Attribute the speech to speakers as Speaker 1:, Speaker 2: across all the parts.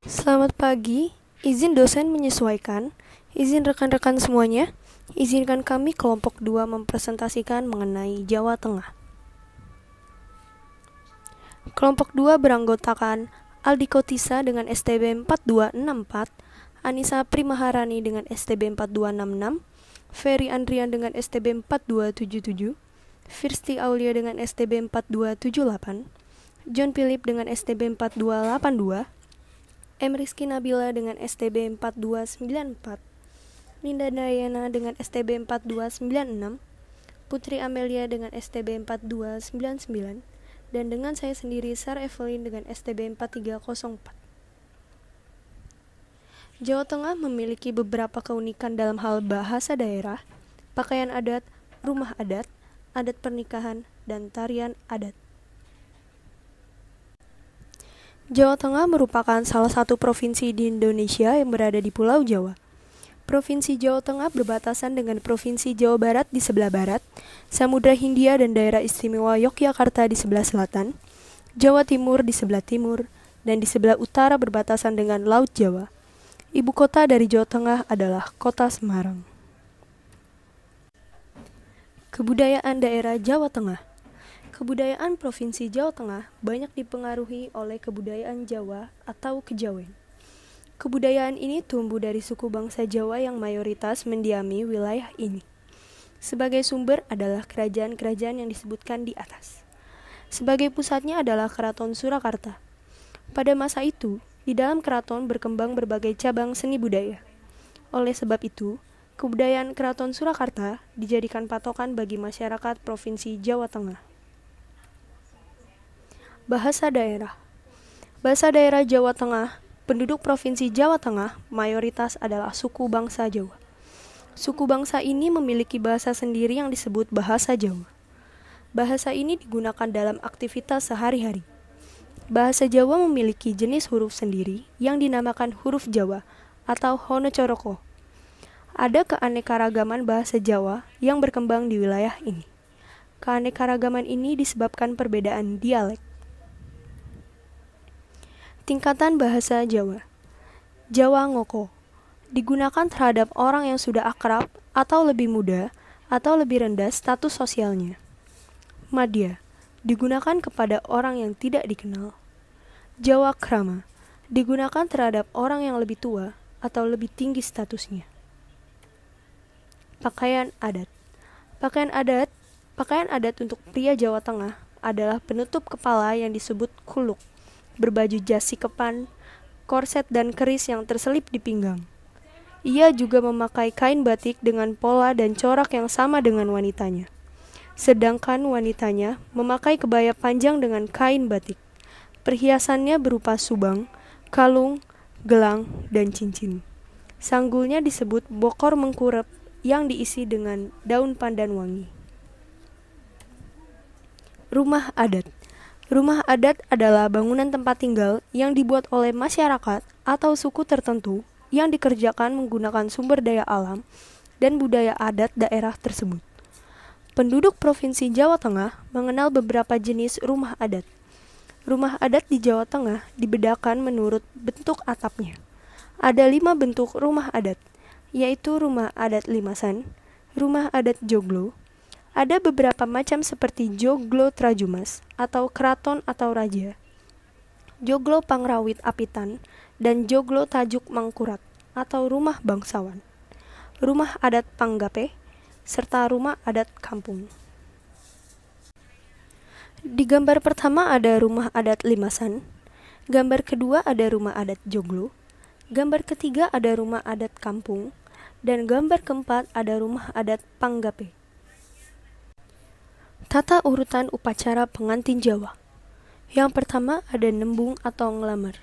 Speaker 1: Selamat pagi, izin dosen menyesuaikan, izin rekan-rekan semuanya, izinkan kami kelompok 2 mempresentasikan mengenai Jawa Tengah. Kelompok 2 beranggotakan Aldiko Tisa dengan STB 4264, Anissa Primaharani dengan STB 4266, Ferry Andrian dengan STB 4277, Firsti Aulia dengan STB 4278, John Philip dengan STB 4282, M. Rizky Nabila dengan STB 4294, Ninda Dayana dengan STB 4296, Putri Amelia dengan STB 4299, dan dengan saya sendiri Sarah Evelyn dengan STB 4304. Jawa Tengah memiliki beberapa keunikan dalam hal bahasa daerah, pakaian adat, rumah adat, adat pernikahan, dan tarian adat. Jawa Tengah merupakan salah satu provinsi di Indonesia yang berada di Pulau Jawa. Provinsi Jawa Tengah berbatasan dengan Provinsi Jawa Barat di sebelah barat, Samudra Hindia dan Daerah Istimewa Yogyakarta di sebelah selatan, Jawa Timur di sebelah timur, dan di sebelah utara berbatasan dengan Laut Jawa. Ibu kota dari Jawa Tengah adalah Kota Semarang. Kebudayaan daerah Jawa Tengah. Kebudayaan Provinsi Jawa Tengah banyak dipengaruhi oleh kebudayaan Jawa atau Kejawen. Kebudayaan ini tumbuh dari suku bangsa Jawa yang mayoritas mendiami wilayah ini. Sebagai sumber adalah kerajaan-kerajaan yang disebutkan di atas. Sebagai pusatnya adalah Keraton Surakarta. Pada masa itu, di dalam keraton berkembang berbagai cabang seni budaya. Oleh sebab itu, kebudayaan Keraton Surakarta dijadikan patokan bagi masyarakat Provinsi Jawa Tengah. Bahasa daerah. Bahasa daerah Jawa Tengah, penduduk Provinsi Jawa Tengah mayoritas adalah suku bangsa Jawa. Suku bangsa ini memiliki bahasa sendiri yang disebut bahasa Jawa. Bahasa ini digunakan dalam aktivitas sehari-hari. Bahasa Jawa memiliki jenis huruf sendiri yang dinamakan huruf Jawa atau Honocoroko. Ada keanekaragaman bahasa Jawa yang berkembang di wilayah ini. Keanekaragaman ini disebabkan perbedaan dialek. Tingkatan bahasa Jawa. Jawa Ngoko digunakan terhadap orang yang sudah akrab atau lebih muda atau lebih rendah status sosialnya. Madya digunakan kepada orang yang tidak dikenal. Jawa Krama digunakan terhadap orang yang lebih tua atau lebih tinggi statusnya. Pakaian adat. Pakaian adat untuk pria Jawa Tengah adalah penutup kepala yang disebut kuluk, berbaju jas sikepan, korset dan keris yang terselip di pinggang. Ia juga memakai kain batik dengan pola dan corak yang sama dengan wanitanya. Sedangkan wanitanya memakai kebaya panjang dengan kain batik. Perhiasannya berupa subang, kalung, gelang, dan cincin. Sanggulnya disebut bokor mengkurep yang diisi dengan daun pandan wangi. Rumah adat. Rumah adat adalah bangunan tempat tinggal yang dibuat oleh masyarakat atau suku tertentu yang dikerjakan menggunakan sumber daya alam dan budaya adat daerah tersebut. Penduduk Provinsi Jawa Tengah mengenal beberapa jenis rumah adat. Rumah adat di Jawa Tengah dibedakan menurut bentuk atapnya. Ada 5 bentuk rumah adat, yaitu rumah adat limasan, rumah adat joglo. Ada beberapa macam seperti joglo trajumas atau keraton atau raja, joglo pangrawit apitan, dan joglo tajuk mangkurat atau rumah bangsawan, rumah adat panggape, serta rumah adat kampung. Di gambar pertama ada rumah adat limasan, gambar kedua ada rumah adat joglo, gambar ketiga ada rumah adat kampung, dan gambar keempat ada rumah adat panggape. Tata urutan upacara pengantin Jawa. Yang pertama ada nembung atau ngelamar.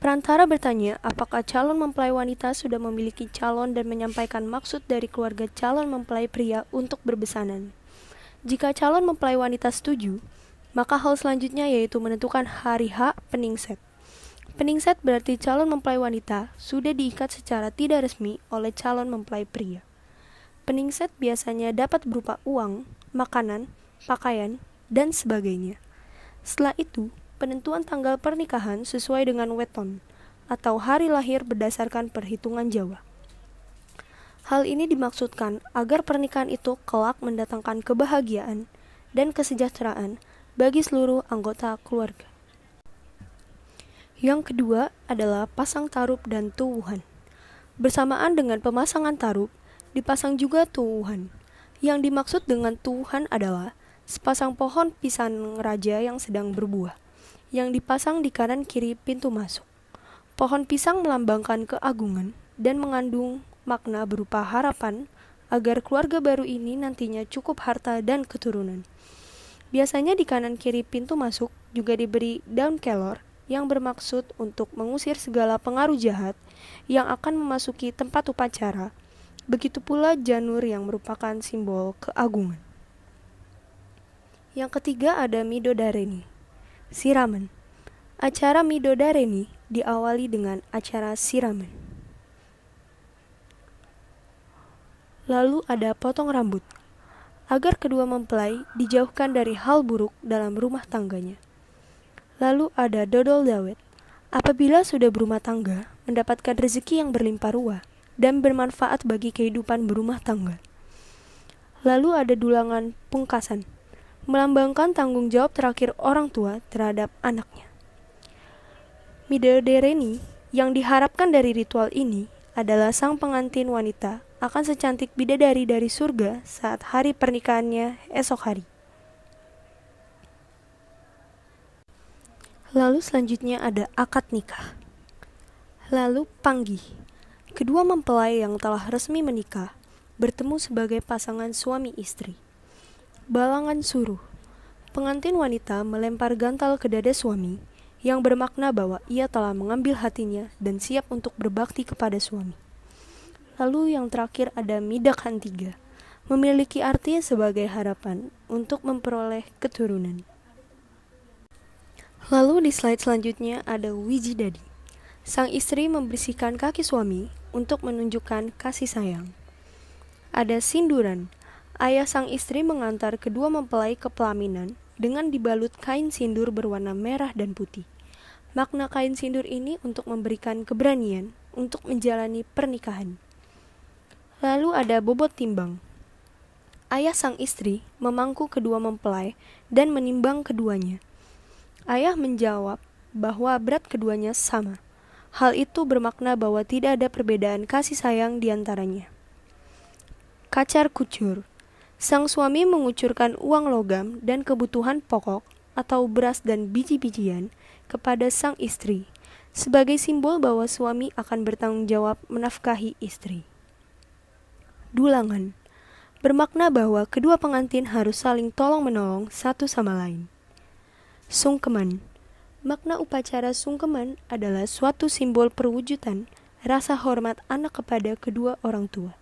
Speaker 1: Perantara bertanya apakah calon mempelai wanita sudah memiliki calon dan menyampaikan maksud dari keluarga calon mempelai pria untuk berbesanan. Jika calon mempelai wanita setuju, maka hal selanjutnya yaitu menentukan hari H peningset. Peningset berarti calon mempelai wanita sudah diikat secara tidak resmi oleh calon mempelai pria. Peningset biasanya dapat berupa uang, makanan, pakaian, dan sebagainya. Setelah itu, penentuan tanggal pernikahan sesuai dengan weton atau hari lahir berdasarkan perhitungan Jawa. Hal ini dimaksudkan agar pernikahan itu kelak mendatangkan kebahagiaan dan kesejahteraan bagi seluruh anggota keluarga. Yang kedua adalah pasang tarup dan tuwuhan. Bersamaan dengan pemasangan tarup, dipasang juga tuwuhan. Yang dimaksud dengan tuwuhan adalah sepasang pohon pisang raja yang sedang berbuah, yang dipasang di kanan kiri pintu masuk. Pohon pisang melambangkan keagungan dan mengandung makna berupa harapan agar keluarga baru ini nantinya cukup harta dan keturunan. Biasanya di kanan kiri pintu masuk juga diberi daun kelor yang bermaksud untuk mengusir segala pengaruh jahat yang akan memasuki tempat upacara. Begitu pula janur yang merupakan simbol keagungan. Yang ketiga ada Midodareni, siraman. Acara Midodareni diawali dengan acara siraman. Lalu ada potong rambut, agar kedua mempelai dijauhkan dari hal buruk dalam rumah tangganya. Lalu ada dodol dawet, apabila sudah berumah tangga, mendapatkan rezeki yang berlimpah ruah dan bermanfaat bagi kehidupan berumah tangga. Lalu ada dulangan pungkasan, melambangkan tanggung jawab terakhir orang tua terhadap anaknya. Midodareni yang diharapkan dari ritual ini adalah sang pengantin wanita akan secantik bidadari dari surga saat hari pernikahannya esok hari. Lalu selanjutnya ada akad nikah. Lalu panggih. Kedua mempelai yang telah resmi menikah bertemu sebagai pasangan suami istri. Balangan suruh. Pengantin wanita melempar gantal ke dada suami yang bermakna bahwa ia telah mengambil hatinya dan siap untuk berbakti kepada suami. Lalu yang terakhir ada midakhan tiga, memiliki arti sebagai harapan untuk memperoleh keturunan. Lalu di slide selanjutnya ada wijidadi. Sang istri membersihkan kaki suami untuk menunjukkan kasih sayang. Ada sinduran. Ayah sang istri mengantar kedua mempelai ke pelaminan dengan dibalut kain sindur berwarna merah dan putih. Makna kain sindur ini untuk memberikan keberanian untuk menjalani pernikahan. Lalu ada bobot timbang. Ayah sang istri memangku kedua mempelai dan menimbang keduanya. Ayah menjawab bahwa berat keduanya sama. Hal itu bermakna bahwa tidak ada perbedaan kasih sayang di antaranya. Kacar kucur. Sang suami mengucurkan uang logam dan kebutuhan pokok atau beras dan biji-bijian kepada sang istri sebagai simbol bahwa suami akan bertanggung jawab menafkahi istri. Dulangan. Bermakna bahwa kedua pengantin harus saling tolong-menolong satu sama lain. Sungkeman. Makna upacara sungkeman adalah suatu simbol perwujudan rasa hormat anak kepada kedua orang tua.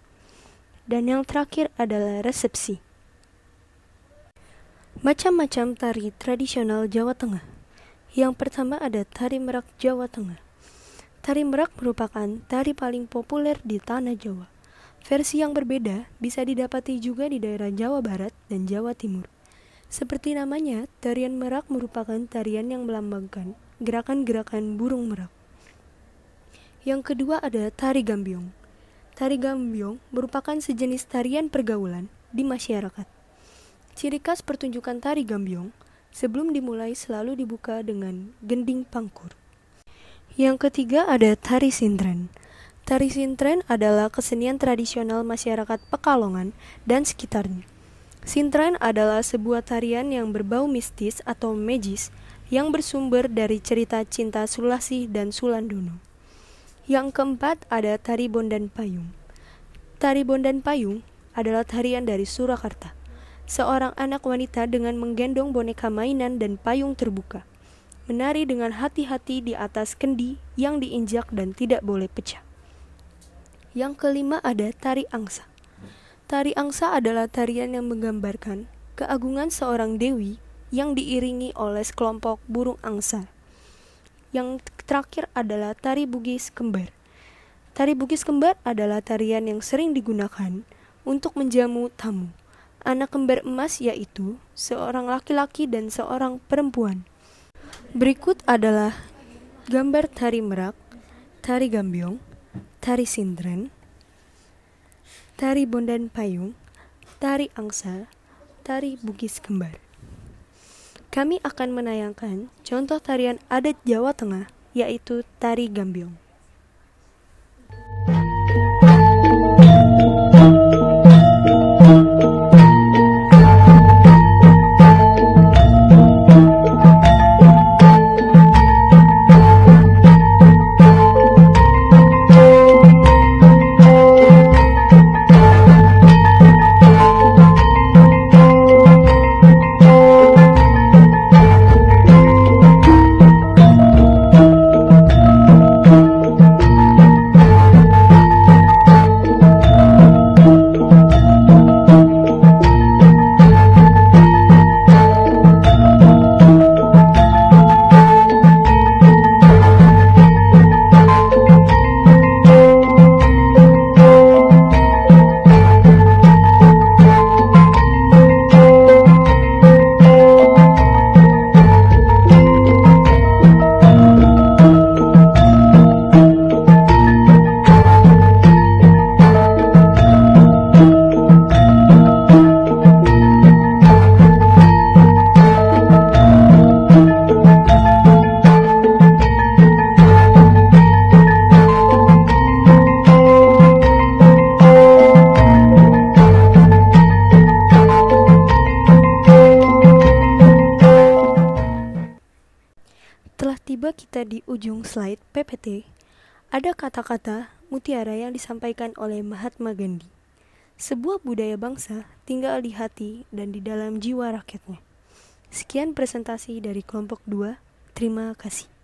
Speaker 1: Dan yang terakhir adalah resepsi. Macam-macam tari tradisional Jawa Tengah. Yang pertama ada tari merak Jawa Tengah. Tari merak merupakan tari paling populer di tanah Jawa. Versi yang berbeda bisa didapati juga di daerah Jawa Barat dan Jawa Timur. Seperti namanya, tarian merak merupakan tarian yang melambangkan gerakan-gerakan burung merak. Yang kedua ada tari gambyong. Tari gambyong merupakan sejenis tarian pergaulan di masyarakat. Ciri khas pertunjukan tari gambyong sebelum dimulai selalu dibuka dengan gending pangkur. Yang ketiga ada tari sintren. Tari sintren adalah kesenian tradisional masyarakat Pekalongan dan sekitarnya. Sintren adalah sebuah tarian yang berbau mistis atau magis yang bersumber dari cerita cinta Sulasi dan Sulandono. Yang keempat ada tari bondan payung. Tari bondan payung adalah tarian dari Surakarta. Seorang anak wanita dengan menggendong boneka mainan dan payung terbuka, menari dengan hati-hati di atas kendi yang diinjak dan tidak boleh pecah. Yang kelima ada tari angsa. Tari angsa adalah tarian yang menggambarkan keagungan seorang dewi yang diiringi oleh sekelompok burung angsa. Yang terakhir adalah tari bugis kembar. Tari bugis kembar adalah tarian yang sering digunakan untuk menjamu tamu. Anak kembar emas yaitu seorang laki-laki dan seorang perempuan. Berikut adalah gambar tari merak tari gambyong, tari sindren, tari bondan payung, tari angsa, tari bugis kembar. Kami akan menayangkan contoh tarian adat Jawa Tengah, yaitu tari gambyong. Telah tiba kita di ujung slide PPT, ada kata-kata mutiara yang disampaikan oleh Mahatma Gandhi. Sebuah budaya bangsa tinggal di hati dan di dalam jiwa rakyatnya. Sekian presentasi dari kelompok 2, terima kasih.